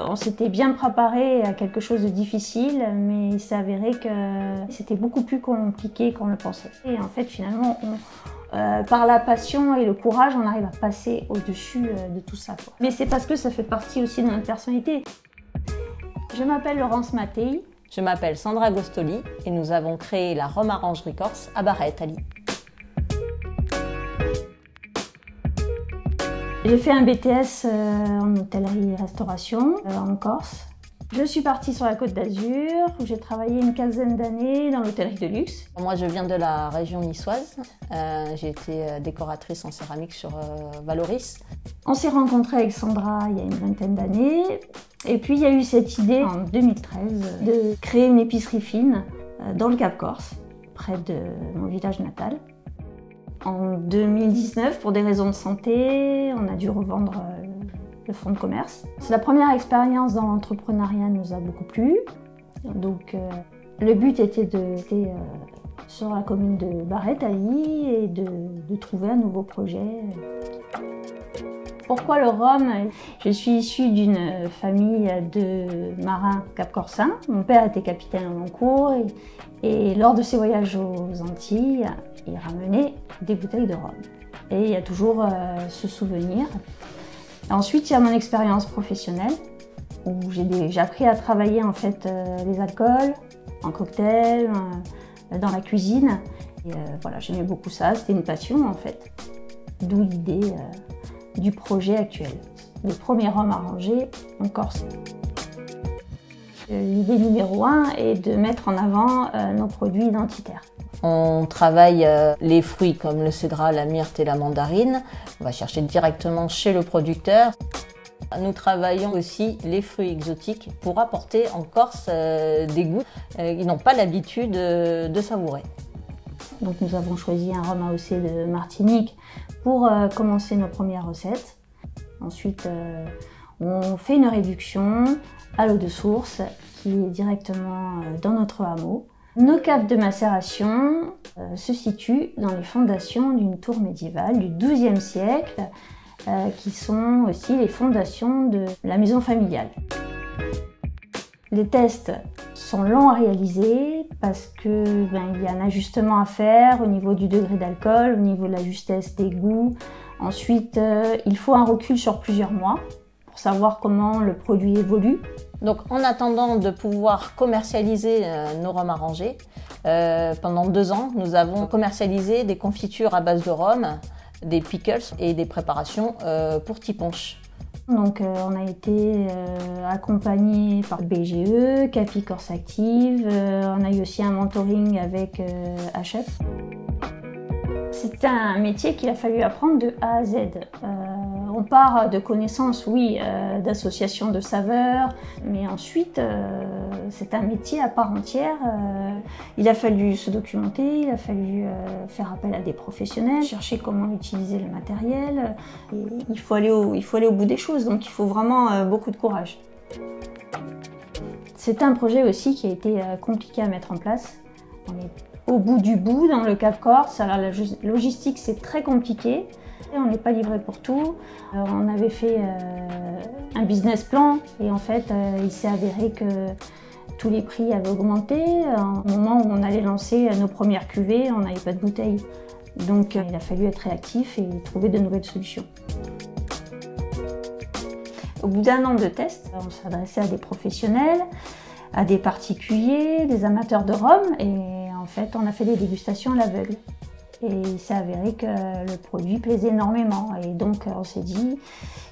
On s'était bien préparé à quelque chose de difficile, mais il s'est avéré que c'était beaucoup plus compliqué qu'on le pensait. Et en fait, finalement, par la passion et le courage, on arrive à passer au-dessus de tout ça, quoi. Mais c'est parce que ça fait partie aussi de notre personnalité. Je m'appelle Laurence Mattei. Je m'appelle Sandra Gostoli et nous avons créé la Rome Orangerie Corse à Barret-Ali. J'ai fait un BTS en hôtellerie-restauration en Corse. Je suis partie sur la Côte d'Azur où j'ai travaillé une quinzaine d'années dans l'hôtellerie de luxe. Moi, je viens de la région niçoise. J'ai été décoratrice en céramique sur Valoris. On s'est rencontrés avec Sandra il y a une vingtaine d'années. Et puis, il y a eu cette idée en 2013 de créer une épicerie fine dans le Cap Corse, près de mon village natal. En 2019, pour des raisons de santé, on a dû revendre le fonds de commerce. La première expérience dans l'entrepreneuriat nous a beaucoup plu. Donc, le but était sur la commune de Barret-Ali et de trouver un nouveau projet. Pourquoi le rhum? Je suis issue d'une famille de marins cap-corsins. Mon père était capitaine au long cours et lors de ses voyages aux Antilles, il ramenait des bouteilles de rhum. Et il y a toujours ce souvenir. Ensuite, il y a mon expérience professionnelle où j'ai appris à travailler en fait les alcools, en cocktail, dans la cuisine. Et voilà, j'aimais beaucoup ça, c'était une passion en fait. D'où l'idée du projet actuel, le premier rhum arrangé en Corse. L'idée numéro 1 est de mettre en avant nos produits identitaires. On travaille les fruits comme le cédrat, la myrte et la mandarine. On va chercher directement chez le producteur. Nous travaillons aussi les fruits exotiques pour apporter en Corse des goûts qu'ils n'ont pas l'habitude de savourer. Donc nous avons choisi un rhum AOC de Martinique pour commencer nos premières recettes. Ensuite, on fait une réduction à l'eau de source qui est directement dans notre hameau. Nos caves de macération se situent dans les fondations d'une tour médiévale du XIIe siècle qui sont aussi les fondations de la maison familiale. Les tests sont longs à réaliser parce qu'il y a un ajustement à faire au niveau du degré d'alcool, au niveau de la justesse des goûts. Ensuite, il faut un recul sur plusieurs mois pour savoir comment le produit évolue. Donc en attendant de pouvoir commercialiser nos rhums arrangés, pendant 2 ans, nous avons commercialisé des confitures à base de rhum, des pickles et des préparations pour tiponche. Donc on a été accompagné par BGE, Capi Corse Active, on a eu aussi un mentoring avec HF. C'est un métier qu'il a fallu apprendre de A à Z. On part de connaissances, oui, d'associations de saveurs, mais ensuite, c'est un métier à part entière. Il a fallu se documenter, il a fallu faire appel à des professionnels, chercher comment utiliser le matériel. Et il faut aller au bout des choses, donc il faut vraiment beaucoup de courage. C'est un projet aussi qui a été compliqué à mettre en place. On est au bout du bout dans le Cap Corse. Alors la logistique, c'est très compliqué. On n'est pas livré pour tout. On avait fait un business plan et en fait, il s'est avéré que tous les prix avaient augmenté. Au moment où on allait lancer nos premières cuvées, on n'avait pas de bouteilles. Donc il a fallu être réactif et trouver de nouvelles solutions. Au bout d'1 an de tests, on s'adressait à des professionnels, à des particuliers, des amateurs de rhum et en fait, on a fait des dégustations à l'aveugle. Et il s'est avéré que le produit plaisait énormément. Et donc, on s'est dit,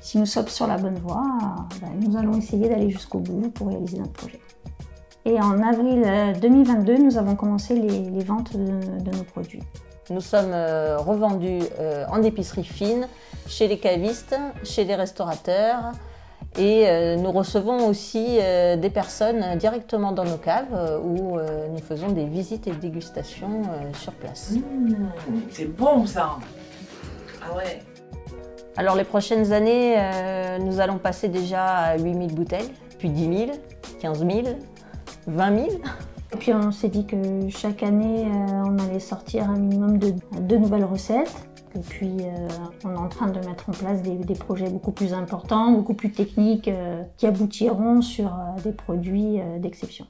si nous sommes sur la bonne voie, nous allons essayer d'aller jusqu'au bout pour réaliser notre projet. Et en avril 2022, nous avons commencé les ventes de nos produits. Nous sommes revendus en épicerie fine, chez les cavistes, chez les restaurateurs. Et nous recevons aussi des personnes directement dans nos caves où nous faisons des visites et dégustations sur place. C'est bon ça! Ah ouais! Alors les prochaines années, nous allons passer déjà à 8000 bouteilles, puis 10 000, 15 000, 20 000. Et puis on s'est dit que chaque année, on allait sortir un minimum de 2 nouvelles recettes. Et puis on est en train de mettre en place des projets beaucoup plus importants, beaucoup plus techniques, qui aboutiront sur des produits d'exception.